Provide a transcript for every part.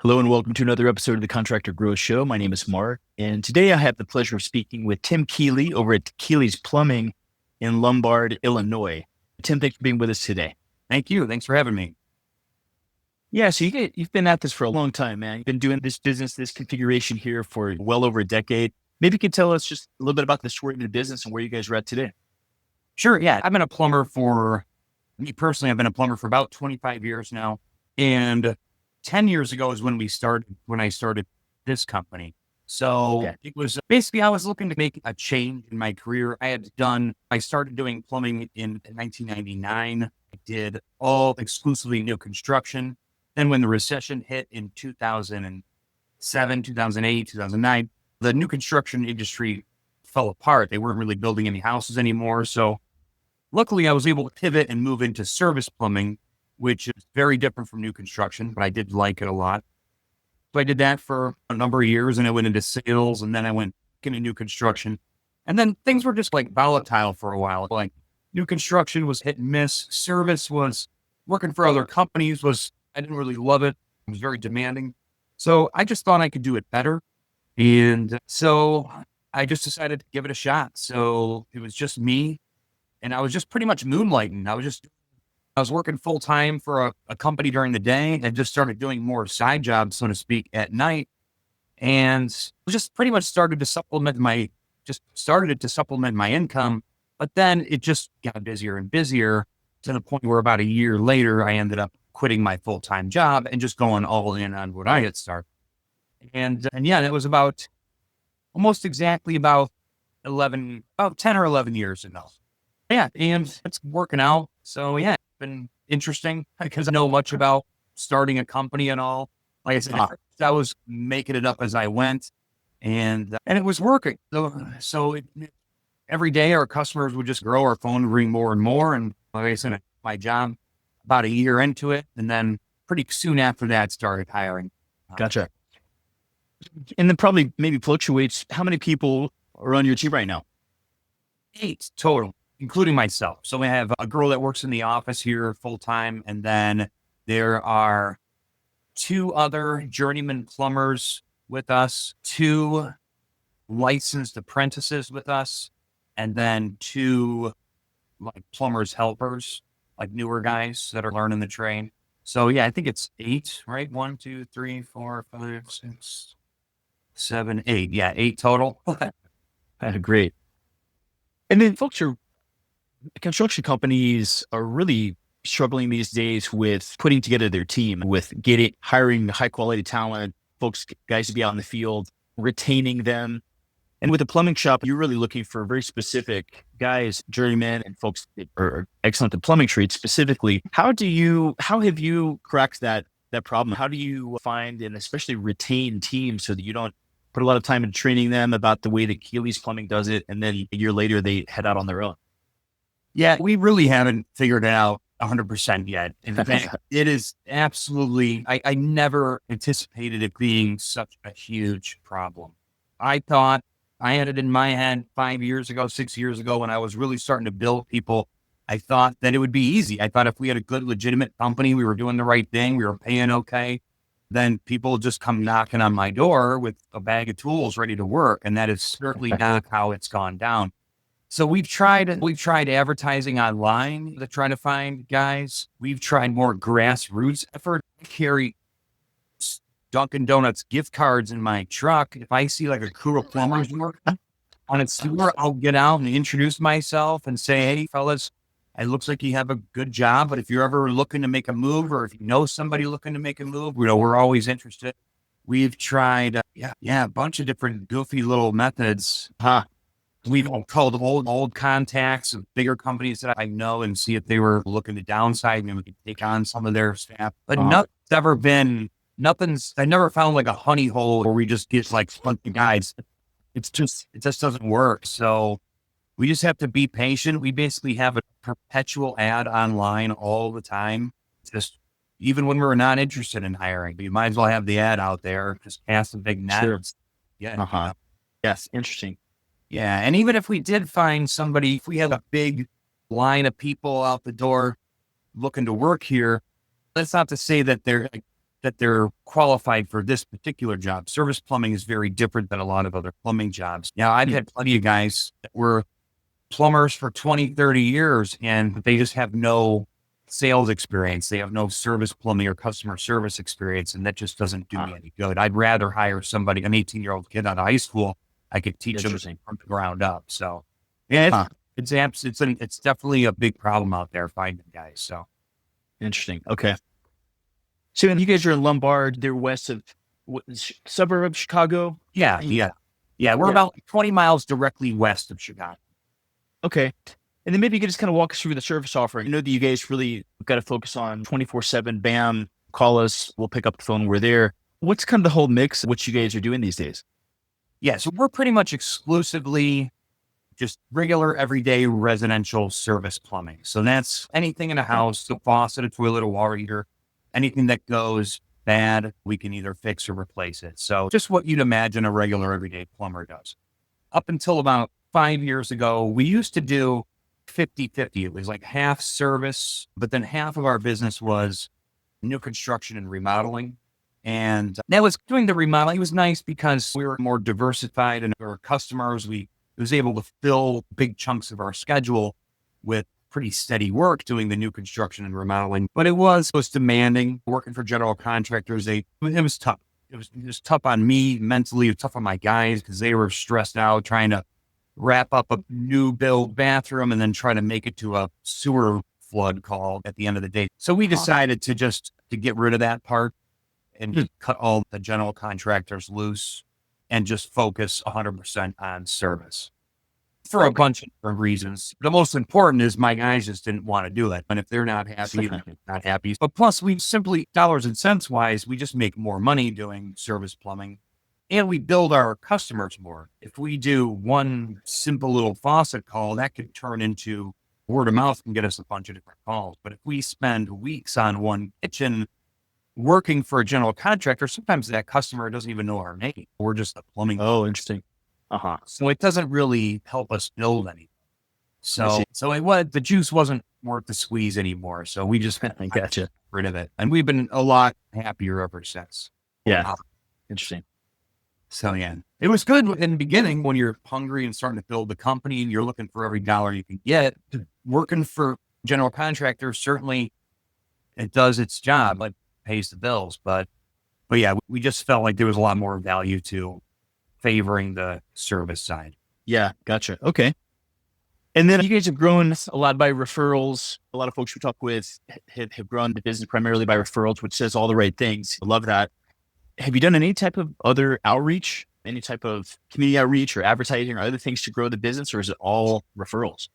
Hello and welcome to another episode of the Contractor Growth Show. My name is Mark, and today I have the pleasure of speaking with Tim Keeley over at Keeley's Plumbing in Lombard, Illinois. Tim, thanks for being with us today. Thank you. Thanks for having me. Yeah, so you've been at this for a long time, man. You've been doing this business, this configuration here for well over a decade. Maybe you could tell us just a little bit about the story of the business and where you guys are at today. Sure. Yeah. I've been a plumber me personally, I've been a plumber for about 25 years now. And 10 years ago is when I started this company. So It was basically, I was looking to make a change in my career. I started doing plumbing in 1999. I did all exclusively new construction. Then when the recession hit in 2007, 2008, 2009, the new construction industry fell apart. They weren't really building any houses anymore. So luckily I was able to pivot and move into service plumbing, which is very different from new construction, but I did like it a lot. So I did that for a number of years, and I went into sales, and then I went into new construction. And then things were just like volatile for a while. Like new construction was hit and miss. Service was working for other companies I didn't really love it. It was very demanding. So I just thought I could do it better. And so I just decided to give it a shot. So it was just me, and I was just pretty much moonlighting. I was working full time for a company during the day and just started doing more side jobs, so to speak, at night. And just pretty much started it to supplement my income. But then it just got busier and busier to the point where about a year later, I ended up quitting my full-time job and just going all in on what I had started. And yeah, that was almost exactly about 10 or 11 years ago. Yeah. And it's working out. So yeah, it's been interesting because I know much about starting a company and all. Like I said, I was making it up as I went, and it was working. So every day our customers would just grow, our phone would ring more and more. And like I said, my job about a year into it, and then pretty soon after that started hiring. Gotcha. And then probably maybe fluctuates. How many people are on your team right now? 8 total, including myself. So we have a girl that works in the office here full time, and then there are 2 other journeyman plumbers with us, 2 licensed apprentices with us, and then 2 like plumbers helpers, like newer guys that are learning the trade. So yeah, I think it's 8, right? 1, 2, 3, 4, 5, 6, 7, 8. Yeah, 8 total. Great. And then construction companies are really struggling these days with putting together their team, with hiring high quality talent, guys to be out in the field, retaining them. And with a plumbing shop, you're really looking for very specific guys, journeymen, and folks that are excellent at plumbing trades specifically. How have you cracked that problem? How do you find and especially retain teams so that you don't put a lot of time into training them about the way that Keeley's Plumbing does it, and then a year later they head out on their own? Yeah, we really haven't figured it out 100% yet. In fact, it is absolutely, I never anticipated it being such a huge problem. I thought I had it in my head 5 years ago, 6 years ago, when I was really starting to build people. I thought that it would be easy. I thought if we had a good, legitimate company, we were doing the right thing, we were paying okay, then people would just come knocking on my door with a bag of tools ready to work. And that is certainly not how it's gone down. So we've tried advertising online to try to find guys. We've tried more grassroots effort. I carry Dunkin' Donuts gift cards in my truck. If I see like a crew of plumbers work on its tour, I'll get out and introduce myself and say, "Hey, fellas, it looks like you have a good job, but if you're ever looking to make a move, or if you know somebody looking to make a move, we're always interested." We've tried, a bunch of different goofy little methods. We've called old contacts of bigger companies that I know and see if they were looking to downsize and we could take on some of their staff. But I never found like a honey hole where we just get like funky guys. It just doesn't work. So we just have to be patient. We basically have a perpetual ad online all the time. Just even when we're not interested in hiring, you might as well have the ad out there. Just cast a big net. Sure. Yeah. Yes. Interesting. Yeah. And even if we did find somebody, if we had a big line of people out the door looking to work here, that's not to say that they're like, that they're qualified for this particular job. Service plumbing is very different than a lot of other plumbing jobs. Now, I've had plenty of guys that were plumbers for 20, 30 years, and they just have no sales experience. They have no service plumbing or customer service experience, and that just doesn't do me any good. I'd rather hire somebody, an 18-year-old kid out of high school. I could teach them from the ground up. So, yeah, it's definitely a big problem out there finding guys. So, interesting. Okay. So you guys are in Lombard. They're west of suburb of Chicago. Yeah. We're about 20 miles directly west of Chicago. Okay. And then maybe you could just kind of walk us through the service offering. I know that you guys really got to focus on 24/7. Bam, call us. We'll pick up the phone. We're there. What's kind of the whole mix of what you guys are doing these days? Yeah. So we're pretty much exclusively just regular, everyday residential service plumbing. So that's anything in a house, a faucet, a toilet, a water heater, anything that goes bad, we can either fix or replace it. So just what you'd imagine a regular, everyday plumber does. Up until about 5 years ago, we used to do 50-50. It was like half service, but then half of our business was new construction and remodeling. And that was doing the remodeling. It was nice because we were more diversified and our customers, we was able to fill big chunks of our schedule with pretty steady work doing the new construction and remodeling. But it was demanding working for general contractors. It was tough. It was tough on me mentally. It was tough on my guys because they were stressed out trying to wrap up a new build bathroom and then try to make it to a sewer flood call at the end of the day. So we decided to get rid of that part and cut all the general contractors loose and just focus 100% on service for a bunch of different reasons. The most important is my guys just didn't want to do it. And if they're not happy, they're not happy. But plus we simply, dollars and cents wise, we just make more money doing service plumbing. And we build our customers more. If we do one simple little faucet call, that could turn into word of mouth and get us a bunch of different calls. But if we spend weeks on one kitchen working for a general contractor, sometimes that customer doesn't even know our name. We're just a plumbing. Oh, interesting. So it doesn't really help us build anything. So the juice wasn't worth the squeeze anymore. So we just got rid of it. And we've been a lot happier ever since. Yeah. Interesting. So yeah, it was good in the beginning when you're hungry and starting to build the company and you're looking for every dollar you can get. Working for general contractors, certainly it does its job, like pays the bills. But yeah, we just felt like there was a lot more value to favoring the service side. Yeah, gotcha. Okay. And then you guys have grown a lot by referrals. A lot of folks we talk with have grown the business primarily by referrals, which says all the right things. I love that. Have you done any type of other outreach, any type of community outreach or advertising or other things to grow the business, or is it all referrals?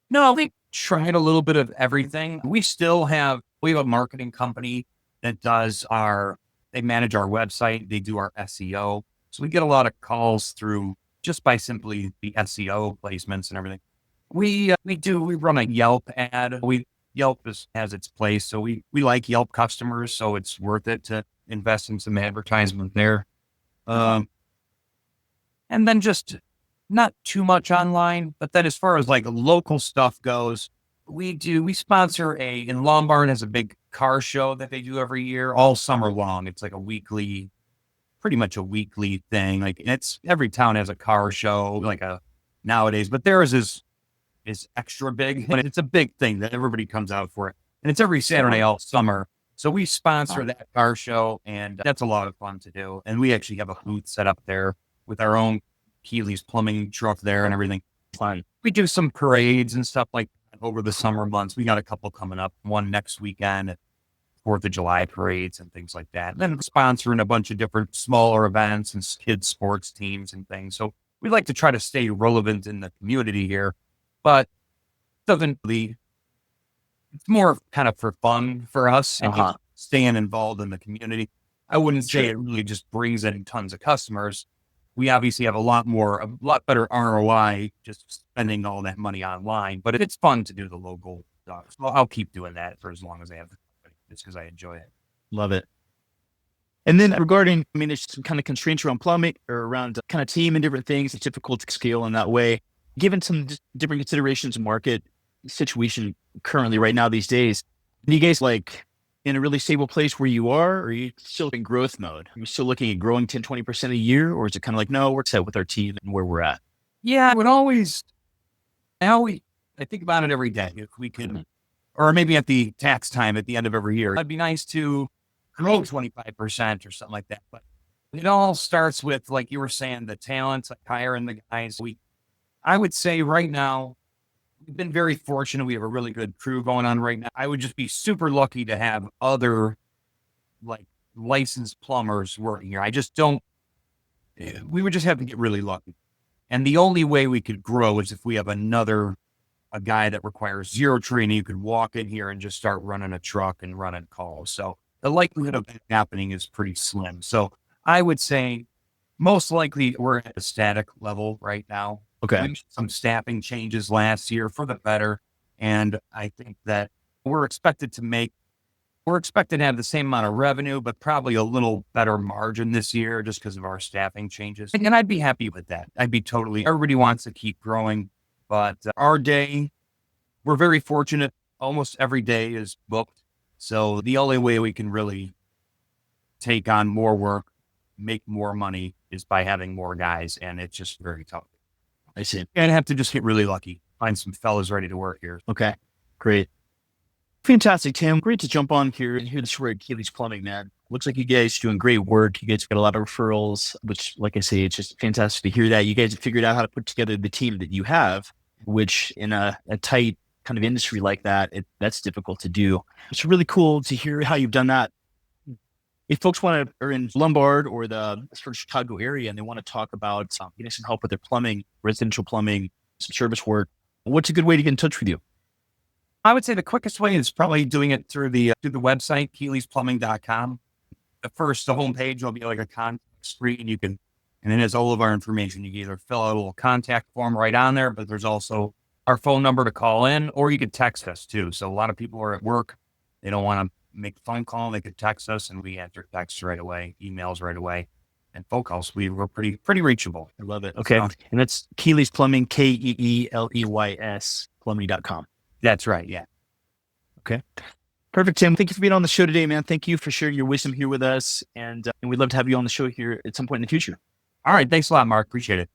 No, we tried a little bit of everything. We have a marketing company that they manage our website. They do our SEO. So we get a lot of calls through just by simply the SEO placements and everything. We run a Yelp ad. Yelp has its place. So we like Yelp customers. So it's worth it to invest in some advertisement there. And then just not too much online, but then as far as like local stuff goes, we sponsor in Lombard has a big car show that they do every year, all summer long. It's like pretty much a weekly thing. Like every town has a car show nowadays, but theirs is extra big. But it's a big thing that everybody comes out for it. And it's every Saturday all summer. So we sponsor that car show, and that's a lot of fun to do. And we actually have a booth set up there with our own Keeley's plumbing truck there and everything. Fun. We do some parades and stuff like that over the summer months. We got a couple coming up, one next weekend at 4th of July parades and things like that. And then sponsoring a bunch of different smaller events and kids sports teams and things. So we like to try to stay relevant in the community here, but it's more kind of for fun for us and just staying involved in the community. I wouldn't say it really just brings in tons of customers. We obviously have a lot better ROI just spending all that money online, but it's fun to do the local stuff. So I'll keep doing that for as long as I have the company, just because I enjoy it. Love it. And then regarding, there's some kind of constraints around plumbing or around kind of team and different things. It's difficult to scale in that way. Given some different considerations in market situation currently right now these days, do you guys in a really stable place where you are, or are you still in growth mode? Are you still looking at growing 10, 20% a year? Or is it kind of like, no, we're set with our team and where we're at? Yeah, I think about it every day. If we can, or maybe at the tax time at the end of every year, it'd be nice to grow 25% or something like that. But it all starts with, like you were saying, the talents, like hiring the guys. I would say right now, we've been very fortunate. We have a really good crew going on right now. I would just be super lucky to have other like licensed plumbers working here. I just don't, we would just have to get really lucky. And the only way we could grow is if we have a guy that requires zero training, who could walk in here and just start running a truck and running calls. So the likelihood of that happening is pretty slim. So I would say most likely we're at a static level right now. Okay. We made some staffing changes last year for the better. And I think that we're expected to have the same amount of revenue, but probably a little better margin this year just because of our staffing changes. And I'd be happy with that. Everybody wants to keep growing, but we're very fortunate. Almost every day is booked. So the only way we can really take on more work, make more money is by having more guys. And it's just very tough. I see. And have to just get really lucky. Find some fellas ready to work here. Okay. Great. Fantastic, Tim. Great to jump on here and hear the story of Keeley's Plumbing, man. Looks like you guys are doing great work. You guys got a lot of referrals, which, like I say, it's just fantastic to hear that. You guys have figured out how to put together the team that you have, which in a tight kind of industry like that, that's difficult to do. It's really cool to hear how you've done that. If folks are in Lombard or the sort of Chicago area and they want to talk about getting some help with their plumbing, residential plumbing, some service work, what's a good way to get in touch with you? I would say the quickest way is probably doing it through the website, keeleysplumbing.com. The homepage will be like a contact screen. And it has all of our information. You can either fill out a little contact form right on there, but there's also our phone number to call in, or you could text us too. So a lot of people are at work. They don't want to make a phone call. They could text us and we answer texts right away, emails right away, and phone calls. We're pretty reachable. I love it. Okay. And that's Keeley's Plumbing, KEELEYS plumbing.com. That's right. Yeah. Okay. Perfect, Tim. Thank you for being on the show today, man. Thank you for sharing your wisdom here with us. And we'd love to have you on the show here at some point in the future. All right. Thanks a lot, Mark. Appreciate it.